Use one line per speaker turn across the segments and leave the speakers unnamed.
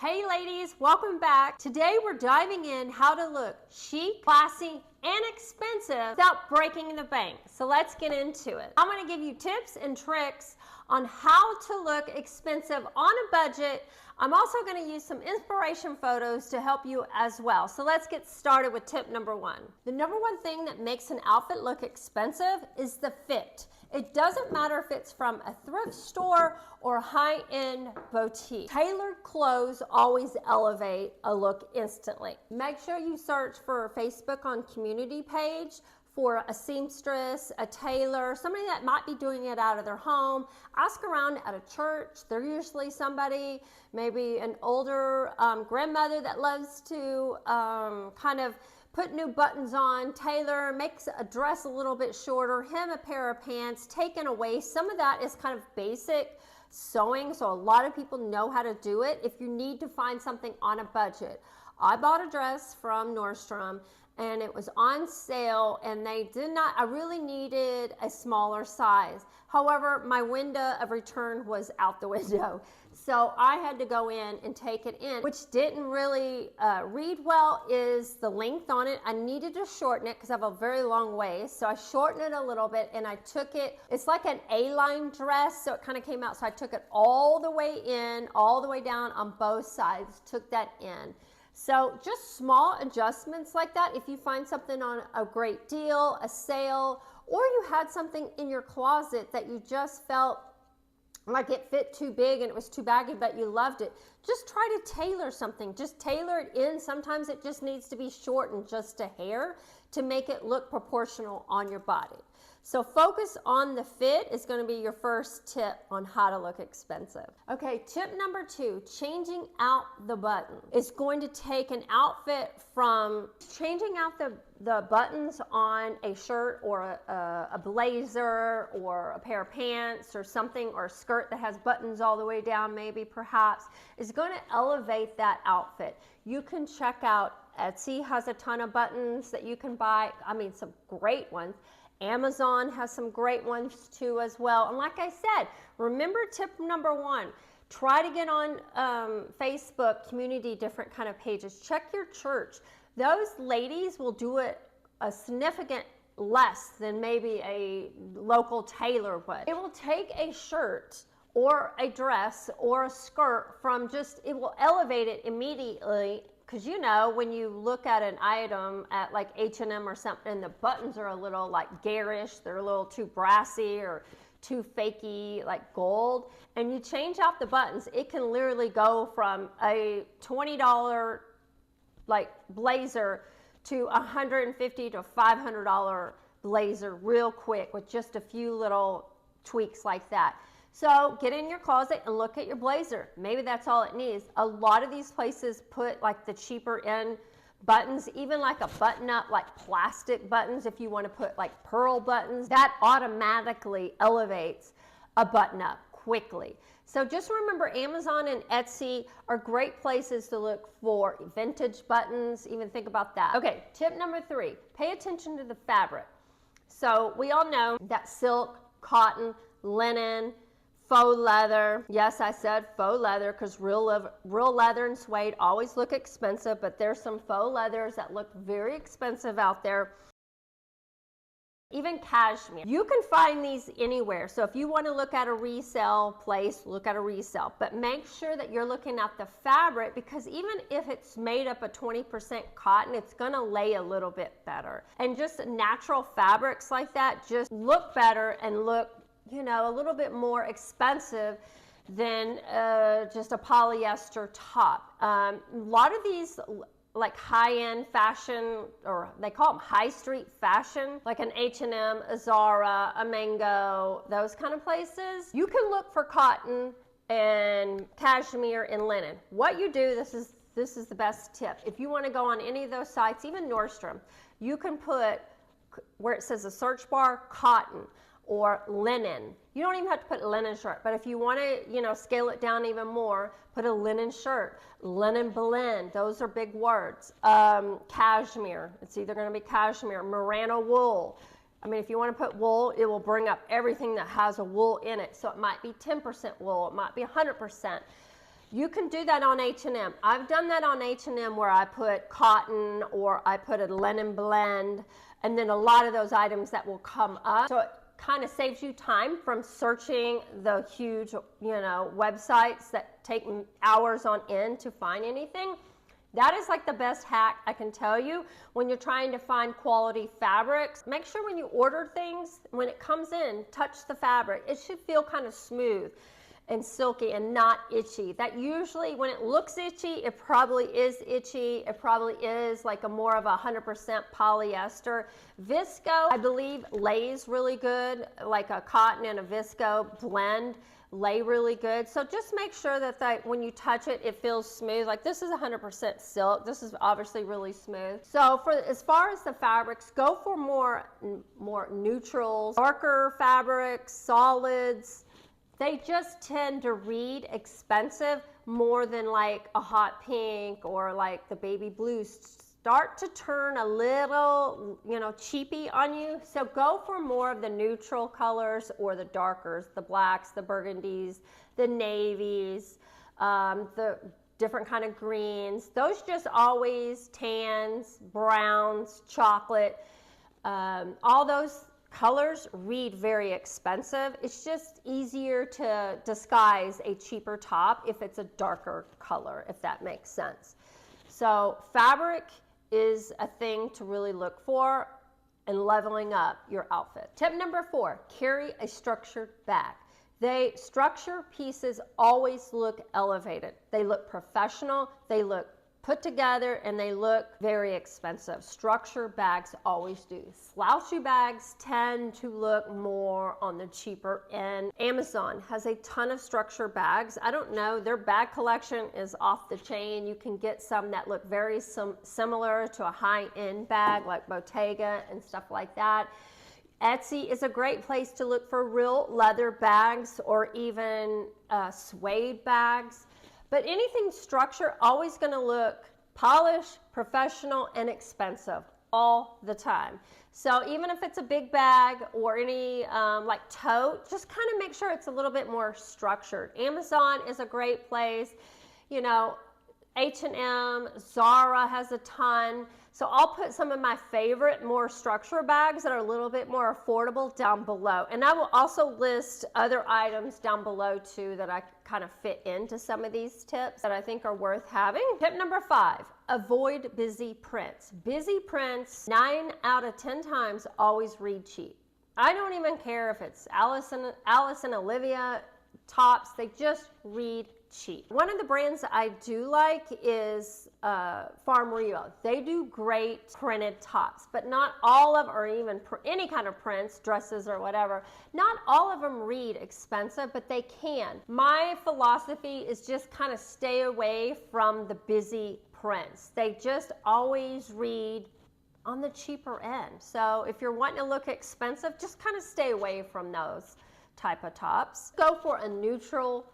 Hey ladies, welcome back. Today we're diving in how to look chic, classy, and expensive without breaking the bank. So let's get into it. I'm going to give you tips and tricks on how to look expensive on a budget. I'm also going to use some inspiration photos to help you as well. So let's get started with tip number one. The number one thing that makes an outfit look expensive is the fit. It doesn't matter if it's from a thrift store or a high-end boutique. Tailored clothes always elevate a look instantly. Make sure you search for Facebook on community page for a seamstress, a tailor, somebody that might be doing it out of their home. Ask around at a church. They're usually somebody, maybe an older grandmother that loves to kind of put new buttons on, tailor, makes a dress a little bit shorter, hem a pair of pants, taken away. Some of that is kind of basic sewing, so a lot of people know how to do it if you need to find something on a budget. I bought a dress from Nordstrom and it was on sale and they did not, I really needed a smaller size. However, my window of return was out the window. So I had to go in and take it in, which didn't really read well is the length on it. I needed to shorten it because I have a very long waist. So I shortened it a little bit and I took it, it's like an A-line dress. So it kind of came out. So I took it all the way in, all the way down on both sides, took that in. So just small adjustments like that. If you find something on a great deal, a sale, or you had something in your closet that you just felt like it fit too big and it was too baggy, but you loved it, just try to tailor something. Just tailor it in. Sometimes it just needs to be shortened just a hair to make it look proportional on your body. So focus on the fit is going to be your first tip on how to look expensive. Okay, tip number two, changing out the button. It's going to take an outfit from changing out the buttons on a shirt or a blazer or a pair of pants or something, or a skirt that has buttons all the way down maybe perhaps, is going to elevate that outfit. You can check out Etsy has a ton of buttons that you can buy. I mean, some great ones. Amazon has some great ones too as well. And like I said, remember tip number one, try to get on Facebook, community, different kind of pages. Check your church. Those ladies will do it a significant less than maybe a local tailor would. It will take a shirt or a dress or a skirt from just, it will elevate it immediately. Because you know, when you look at an item at like H&M or something, the buttons are a little like garish, they're a little too brassy or too fakey, like gold, and you change out the buttons, it can literally go from a $20 like blazer to $150 to $500 blazer real quick with just a few little tweaks like that. So get in your closet and look at your blazer. Maybe that's all it needs. A lot of these places put like the cheaper end buttons, even like a button up, like plastic buttons. If you want to put like pearl buttons, that automatically elevates a button up quickly. So just remember, Amazon and Etsy are great places to look for vintage buttons. Even think about that. Okay, tip number three, pay attention to the fabric. So we all know that silk, cotton, linen, faux leather. Yes, I said faux leather because real leather and suede always look expensive, but there's some faux leathers that look very expensive out there. Even cashmere. You can find these anywhere. So if you want to look at a resale place, look at a resale. But make sure that you're looking at the fabric, because even if it's made up of 20% cotton, it's going to lay a little bit better. And just natural fabrics like that just look better and look, you know, a little bit more expensive than just a polyester top. A lot of these like high-end fashion, or they call them high street fashion, like an H&M, a Zara, a Mango, those kind of places. You can look for cotton and cashmere and linen. What you do, this is the best tip. If you want to go on any of those sites, even Nordstrom, you can put where it says a search bar, cotton or linen. You don't even have to put a linen shirt, but if you want to, you know, scale it down even more, put a linen shirt, linen blend. Those are big words. Cashmere. It's either going to be cashmere, merino wool. I mean, if you want to put wool, it will bring up everything that has a wool in it. So it might be 10% wool. It might be 100%. You can do that on H&M. I've done that on H&M where I put cotton or I put a linen blend, and then a lot of those items that will come up. So it kind of saves you time from searching the huge, websites that take hours on end to find anything. That is like the best hack I can tell you when you're trying to find quality fabrics. Make sure when you order things, when it comes in, touch the fabric. It should feel kind of smooth and silky and not itchy. That usually, when it looks itchy, it probably is itchy. It probably is like a more of 100% polyester. Visco, I believe, lays really good, like a cotton and a visco blend lay really good. So just make sure that when you touch it, it feels smooth. Like this is 100% silk. This is obviously really smooth. So as far as the fabrics, go for more neutrals, darker fabrics, solids. They just tend to read expensive more than like a hot pink or like the baby blues start to turn a little, cheapy on you. So go for more of the neutral colors or the darkers, the blacks, the burgundies, the navies, the different kind of greens. Those just always tans, browns, chocolate, all those colors read very expensive. It's just easier to disguise a cheaper top if it's a darker color, if that makes sense. So fabric is a thing to really look for in leveling up your outfit. Tip number 4, carry a structured bag. Structure pieces always look elevated. They look professional, they look put together, and they look very expensive. Structure bags always do. Slouchy bags tend to look more on the cheaper end. Amazon has a ton of structure bags. I don't know, their bag collection is off the chain. You can get some that look very similar to a high-end bag like Bottega and stuff like that. Etsy is a great place to look for real leather bags or even suede bags. But anything structure, always going to look polished, professional, and expensive all the time. So even if it's a big bag or any like tote, just kind of make sure it's a little bit more structured. Amazon is a great place. H&M, Zara has a ton. So I'll put some of my favorite more structure bags that are a little bit more affordable down below. And I will also list other items down below too that I kind of fit into some of these tips that I think are worth having. Tip number 5, avoid busy prints. Busy prints, 9 out of 10 times, always read cheap. I don't even care if it's Alice and Olivia tops, they just read cheap. One of the brands that I do like is Farm Rio. They do great printed tops, but not all of, or even any kind of prints, dresses or whatever, not all of them read expensive, but they can. My philosophy is just kind of stay away from the busy prints. They just always read on the cheaper end. So if you're wanting to look expensive, just kind of stay away from those type of tops. Go for a neutral.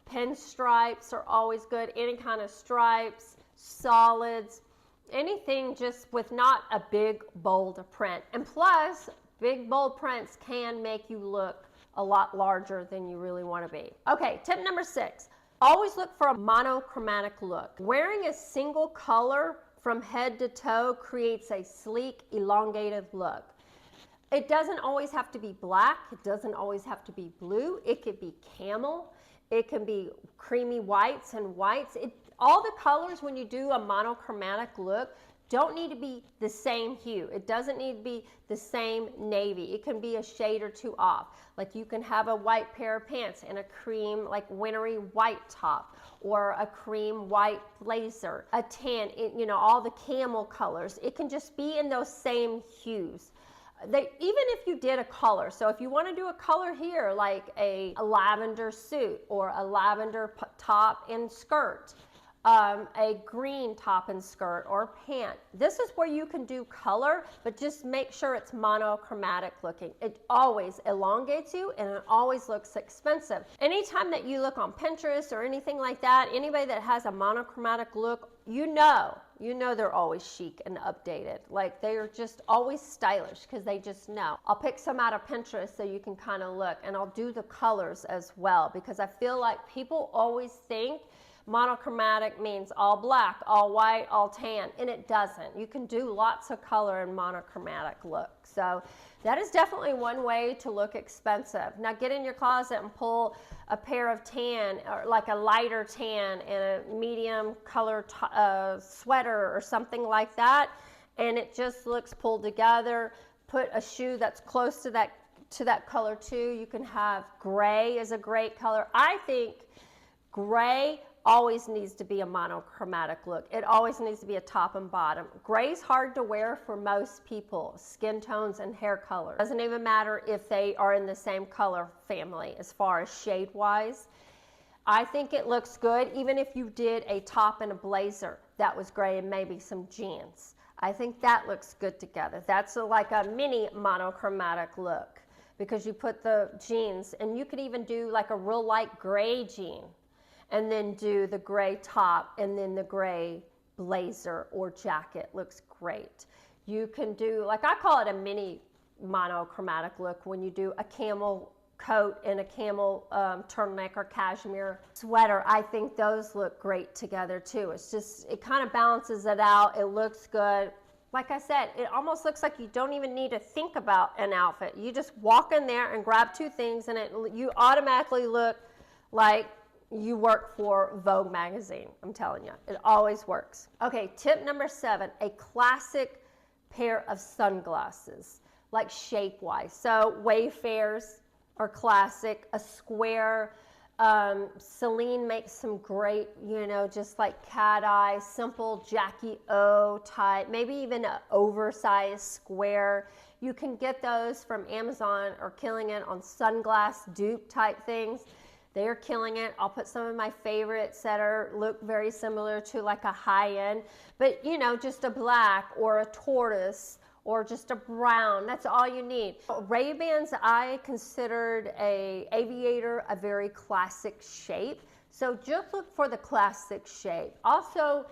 Pinstripes are always good. Any kind of stripes, solids, anything just with not a big, bold print. And plus, big, bold prints can make you look a lot larger than you really want to be. Okay, tip number 6. Always look for a monochromatic look. Wearing a single color from head to toe creates a sleek, elongated look. It doesn't always have to be black. It doesn't always have to be blue. It could be camel. It can be creamy whites and whites. All the colors, when you do a monochromatic look, don't need to be the same hue. It doesn't need to be the same navy. It can be a shade or two off. Like you can have a white pair of pants and a cream, like wintry white top, or a cream white blazer, a tan, all the camel colors. It can just be in those same hues. Even if you did a color, so if you want to do a color here, like a lavender suit or a lavender top and skirt, a green top and skirt or pant, this is where you can do color, but just make sure it's monochromatic looking. It always elongates you and it always looks expensive. Anytime that you look on Pinterest or anything like that, anybody that has a monochromatic look, you know they're always chic and updated. Like they are just always stylish because they just know. I'll pick some out of Pinterest so you can kind of look, and I'll do the colors as well because I feel like people always think monochromatic means all black, all white, all tan, and it doesn't. You can do lots of color in monochromatic look. So that is definitely one way to look expensive. Now get in your closet and pull a pair of tan, or like a lighter tan and a medium color sweater or something like that, and it just looks pulled together. Put a shoe that's close to that color too. You can have gray is a great color. I think gray always needs to be a monochromatic look. It always needs to be a top and bottom. Gray's hard to wear for most people, skin tones and hair color. Doesn't even matter if they are in the same color family as far as shade wise. I think it looks good even if you did a top and a blazer that was gray and maybe some jeans. I think that looks good together. That's like a mini monochromatic look because you put the jeans, and you could even do like a real light gray jean and then do the gray top and then the gray blazer or jacket. Looks great. You can do, like I call it a mini monochromatic look when you do a camel coat and a camel turtleneck or cashmere sweater. I think those look great together too. It's just, it kind of balances it out. It looks good. Like I said, it almost looks like you don't even need to think about an outfit. You just walk in there and grab two things and you automatically look like you work for Vogue magazine. I'm telling you, it always works. Okay, tip number 7, a classic pair of sunglasses, like shape-wise. So Wayfarers are classic. A square, Celine makes some great, just like cat eye, simple Jackie O type, maybe even an oversized square. You can get those from Amazon or killing it on sunglass dupe type things. They're killing it. I'll put some of my favorites that look very similar to like a high-end, but just a black or a tortoise or just a brown. That's all you need. Ray-Bans, I considered a aviator a very classic shape. So just look for the classic shape. Also,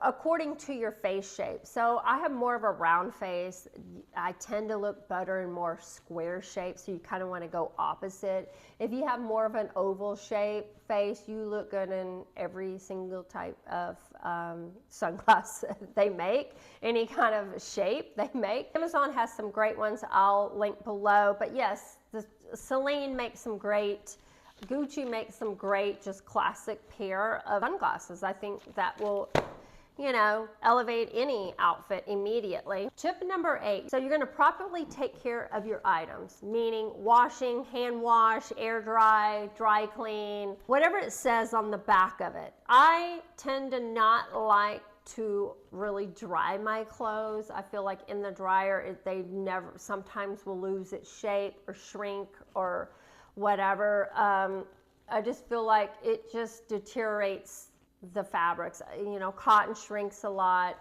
according to your face shape. So I have more of a round face. I tend to look better in more square shape, so you kind of want to go opposite. If you have more of an oval shape face, you look good in every single type of sunglass they make, any kind of shape they make. Amazon has some great ones I'll link below, but yes, Celine makes some great, Gucci makes some great, just classic pair of sunglasses. I think that will elevate any outfit immediately. Tip number 8. So you're going to properly take care of your items, meaning washing, hand wash, air dry, dry clean, whatever it says on the back of it. I tend to not like to really dry my clothes. I feel like in the dryer, they sometimes will lose its shape or shrink or whatever. I just feel like it just deteriorates the fabrics. Cotton shrinks a lot.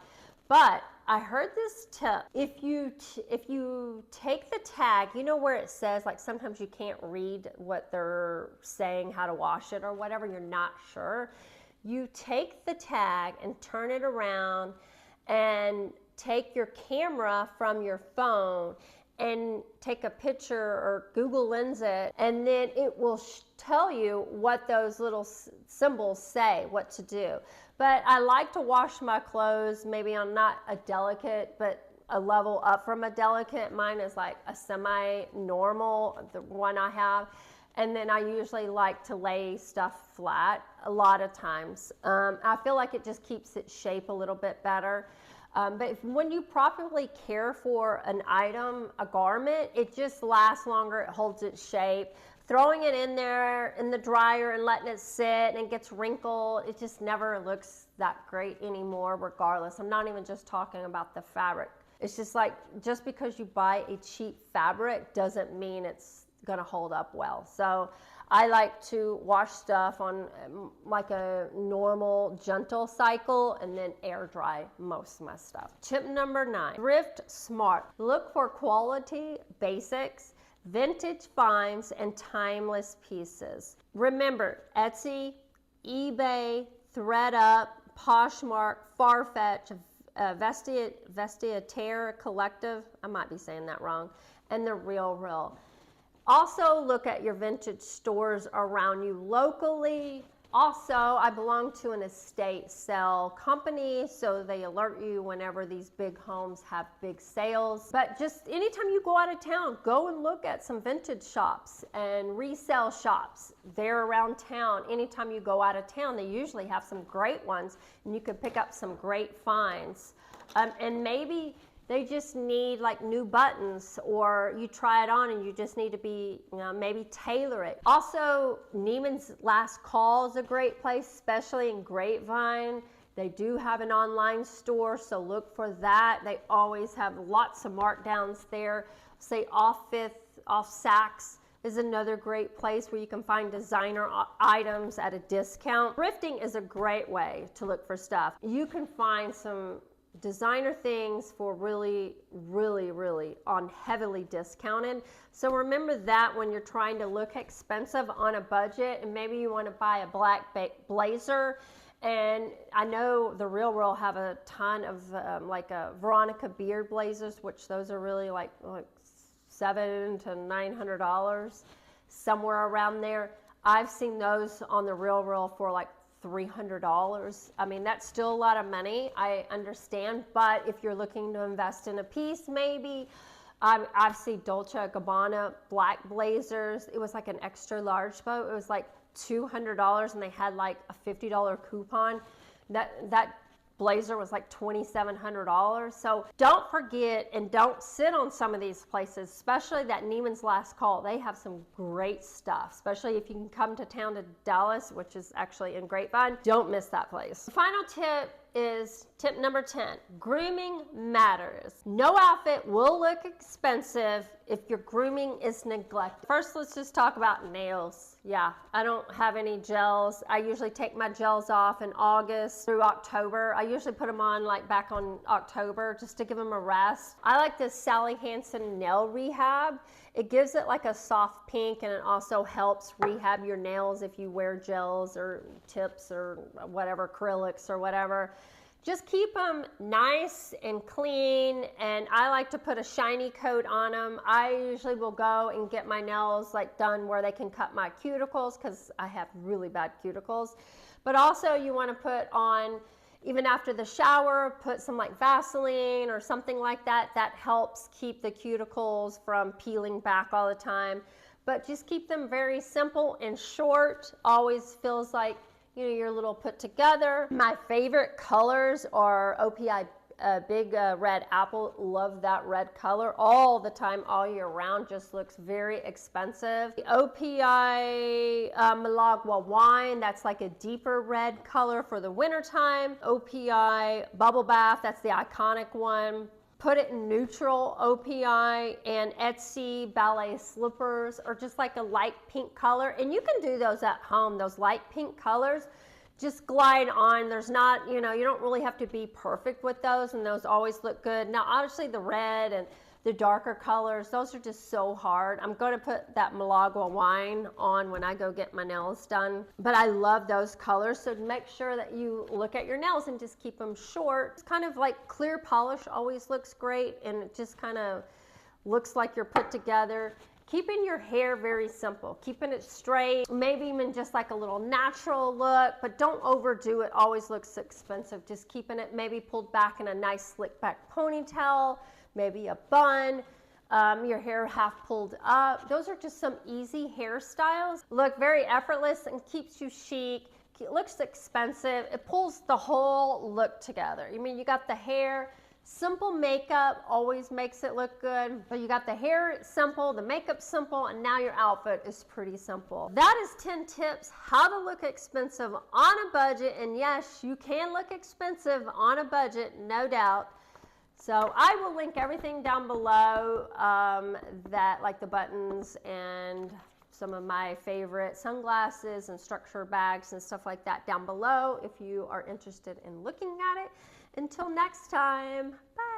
But I heard this tip. If you take the tag, where it says, like sometimes you can't read what they're saying, how to wash it or whatever, you're not sure. You take the tag and turn it around and take your camera from your phone and take a picture or Google Lens it, and then it will tell you what those little symbols say, what to do. But I like to wash my clothes maybe on not a delicate, but a level up from a delicate. Mine is like a semi-normal, the one I have. And then I usually like to lay stuff flat a lot of times. I feel like it just keeps its shape a little bit better. But when you properly care for an item, a garment, it just lasts longer, it holds its shape. Throwing it in there in the dryer and letting it sit and it gets wrinkled, it just never looks that great anymore regardless. I'm not even just talking about the fabric. It's just like, just because you buy a cheap fabric doesn't mean it's gonna hold up well. So I like to wash stuff on like a normal, gentle cycle and then air dry most of my stuff. Tip number 9, thrift smart. Look for quality basics, vintage finds, and timeless pieces. Remember, Etsy, eBay, ThredUp, Poshmark, Farfetch, Vestiaire Collective, I might be saying that wrong, and The Real. Also look at your vintage stores around you locally. Also, I belong to an estate sale company, so they alert you whenever these big homes have big sales. But just anytime you go out of town, go and look at some vintage shops and resale shops. They're around town. Anytime you go out of town, they usually have some great ones, and you can pick up some great finds. And maybe they just need like new buttons, or you try it on and you just need to be, maybe tailor it. Also, Neiman's Last Call is a great place, especially in Grapevine. They do have an online store, so look for that. They always have lots of markdowns there. Say Off Fifth, Off Saks is another great place where you can find designer items at a discount. Thrifting is a great way to look for stuff. You can find some designer things for really on heavily discounted. So remember that when you're trying to look expensive on a budget, and maybe you want to buy a black blazer. And I know the Real Real have a ton of like Veronica Beard blazers, which those are really like $700 to $900, somewhere around there. I've seen those on the Real Real for like $300. I mean, that's still a lot of money, I understand, but if you're looking to invest in a piece, maybe. I've seen Dolce & Gabbana black blazers. It was like an extra large boat. It was like $200, and they had like a $50 coupon. That blazer was like $2,700. So don't forget, and don't sit on some of these places, especially that Neiman's Last Call. They have some great stuff, especially if you can come to town to Dallas, which is actually in Grapevine. Don't miss that place. The final tip is tip number 10. Grooming matters. No outfit will look expensive if your grooming is neglected. First, let's just talk about nails. Yeah, I don't have any gels. I usually take my gels off in August through October. I usually put them on like back on October just to give them a rest. I like this Sally Hansen nail rehab. It gives it like a soft pink, and it also helps rehab your nails if you wear gels or tips or whatever, acrylics or whatever. Just keep them nice and clean, and I like to put a shiny coat on them. I usually will go and get my nails like done where they can cut my cuticles, because I have really bad cuticles. But also you want to put on, even after the shower, put some like Vaseline or something like that. That helps keep the cuticles from peeling back all the time. But just keep them very simple and short. Always feels like, you're a little put together. My favorite colors are OPI Big Red Apple. Love that red color all the time, all year round. Just looks very expensive. The OPI Malagua Wine, that's like a deeper red color for the winter time. OPI Bubble Bath, that's the iconic one. Put it in neutral OPI, and Etsy ballet slippers, or just like a light pink color. And you can do those at home, those light pink colors. Just glide on. There's not, you don't really have to be perfect with those, and those always look good. Now, obviously the red and the darker colors, those are just so hard. I'm going to put that Malagua Wine on when I go get my nails done. But I love those colors, so make sure that you look at your nails and just keep them short. It's kind of like clear polish always looks great, and it just kind of looks like you're put together. Keeping your hair very simple, keeping it straight, maybe even just like a little natural look, but don't overdo it. Always looks expensive. Just keeping it maybe pulled back in a nice slick back ponytail, maybe a bun, your hair half pulled up. Those are just some easy hairstyles. Look very effortless and keeps you chic. It looks expensive. It pulls the whole look together. You got the hair. Simple makeup always makes it look good, but you got the hair simple, the makeup simple, and now your outfit is pretty simple. That is 10 tips how to look expensive on a budget, and yes, you can look expensive on a budget, no doubt. So I will link everything down below, that like the buttons and some of my favorite sunglasses and structure bags and stuff like that down below if you are interested in looking at it. Until next time, bye.